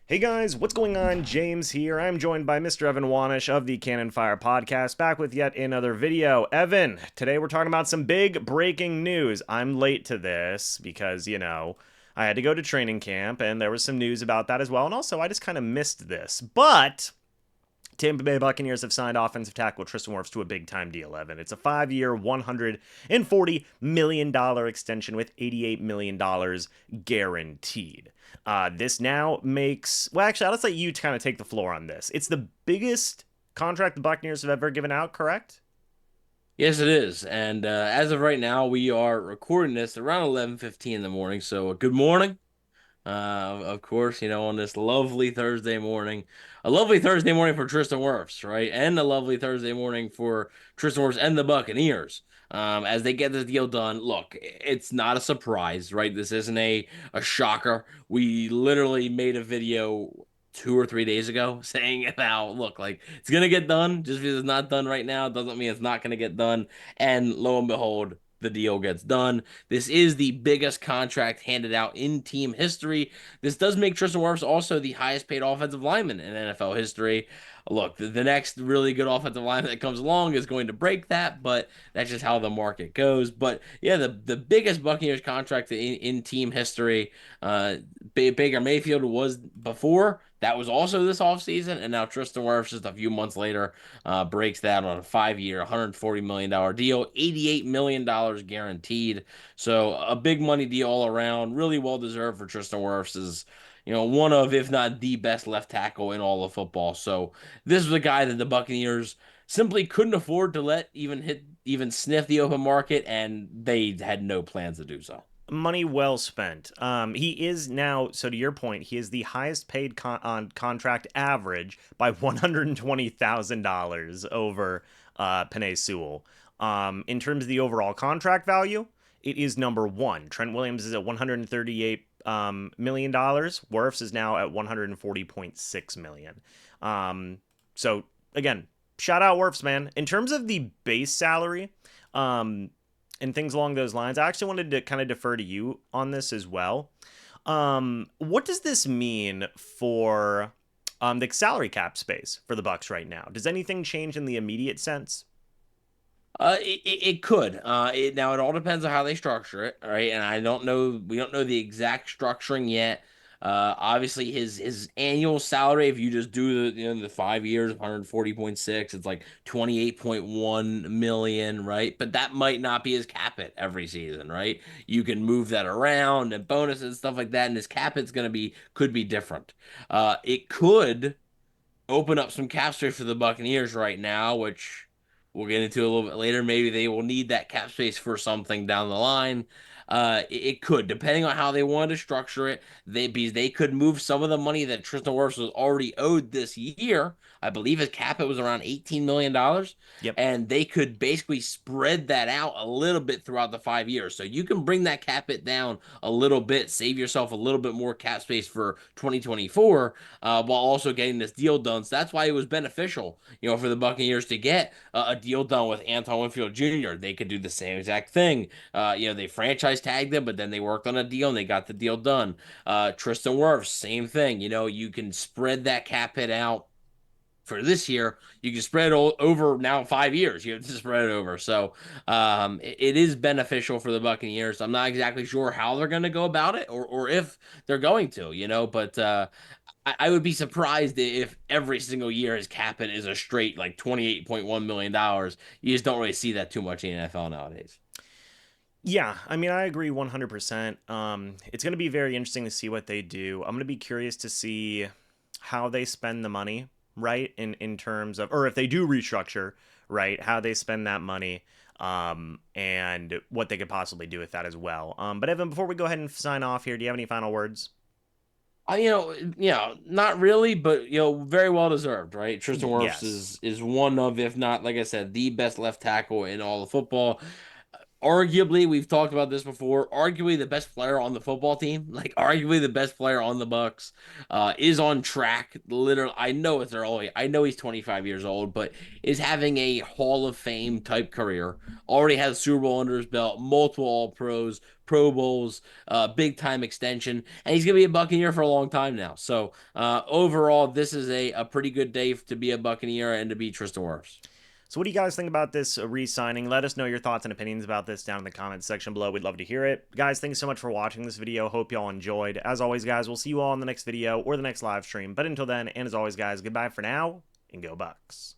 Hey guys, what's going on? James here. I'm joined by Mr. Evan Wanish of the Cannon Fire Podcast, back with yet another video. Evan, today we're talking about some big breaking news. I'm late to this because, I had to go to training camp and there was some news about that as well. And also, I just kind of missed this. But Tampa Bay Buccaneers have signed offensive tackle Tristan Wirfs to a big-time deal, Evan. It's a 5-year, $140 million extension with $88 million guaranteed. This now makes... Well, actually, let's let you kind of take the floor on this. It's the biggest contract the Buccaneers have ever given out, correct? Yes, it is. And as of right now, we are recording this around 11:15 in the morning. So good morning. Of course, on this lovely Thursday morning, a lovely Thursday morning for Tristan Wirfs, right? And a lovely Thursday morning for Tristan Wirfs and the Buccaneers. As they get this deal done, look, it's not a surprise, right? This isn't a shocker. We literally made a video 2 or 3 days ago saying about, look, like it's gonna get done. Just because it's not done right now doesn't mean it's not gonna get done. And lo and behold, the deal gets done. This is the biggest contract handed out in team history. This does make Tristan Wirfs also the highest paid offensive lineman in NFL history. Look, the next really good offensive lineman that comes along is going to break that, but that's just how the market goes. But yeah, the biggest Buccaneers contract in team history. Baker Mayfield was before. That was also this offseason, and now Tristan Wirfs just a few months later breaks that on a 5-year, $140 million deal, $88 million guaranteed. So a big money deal all around. Really well deserved for Tristan Wirfs is, one of, if not the best left tackle in all of football. So this was a guy that the Buccaneers simply couldn't afford to let even sniff the open market, and they had no plans to do so. Money well spent. He is now, so to your point, he is the highest paid on contract average by $120,000 over Penei Sewell. In terms of the overall contract value, it is number one. Trent Williams is at $138 million. Wirfs is now at $140.6 million. So again, shout out Wirfs, man. In terms of the base salary, um, and things along those lines. I actually wanted to kind of defer to you on this as well. What does this mean for the salary cap space for the Bucs right now? Does anything change in the immediate sense? It could. Now it all depends on how they structure it, right? And I don't know. We don't know the exact structuring yet. Obviously his annual salary, if you just do the 5 years, 140.6, it's like 28.1 million, right? But that might not be his cap it every season, right? You can move that around and bonuses and stuff like that, and his cap it's gonna be could be different. It could open up some cap space for the Buccaneers right now, which we'll get into a little bit later. Maybe they will need that cap space for something down the line. It could, depending on how they wanted to structure it. They could move some of the money that Tristan Wirfs was already owed this year. I believe his cap it was around $18 million, Yep. and they could basically spread that out a little bit throughout the 5 years. So you can bring that cap it down a little bit, save yourself a little bit more cap space for 2024, while also getting this deal done. So that's why it was beneficial, for the Buccaneers to get a deal done with Anton Winfield Jr. They could do the same exact thing. They franchise tagged him, but then they worked on a deal and they got the deal done. Tristan Wirfs, same thing. You can spread that cap hit out for this year. You can spread it over now 5 years. You have to spread it over. So it is beneficial for the Buccaneers. I'm not exactly sure how they're going to go about it, or if they're going to, but I would be surprised if every single year his cap hit is a straight like $28.1 million. You just don't really see that too much in the NFL nowadays. Yeah, I mean, I agree 100%. It's going to be very interesting to see what they do. I'm going to be curious to see how they spend the money, right? In terms of, or if they do restructure, right? How they spend that money, and what they could possibly do with that as well. But Evan, before we go ahead and sign off here, do you have any final words? Not really, but very well deserved, right? Tristan Wirfs Yes. is one of, if not, like I said, the best left tackle in all of football. Arguably, we've talked about this before, arguably the best player on the football team, like arguably the best player on the Bucs, is on track. Literally, I know it's early. I know he's 25 years old, but is having a Hall of Fame type career. Already has Super Bowl under his belt, multiple All Pros, Pro Bowls, big time extension, and he's going to be a Buccaneer for a long time now. So overall, this is a pretty good day to be a Buccaneer and to be Tristan Wirfs. So what do you guys think about this re-signing? Let us know your thoughts and opinions about this down in the comments section below. We'd love to hear it. Guys, thanks so much for watching this video. Hope y'all enjoyed. As always, guys, we'll see you all in the next video or the next live stream. But until then, and as always, guys, goodbye for now, and go Bucs.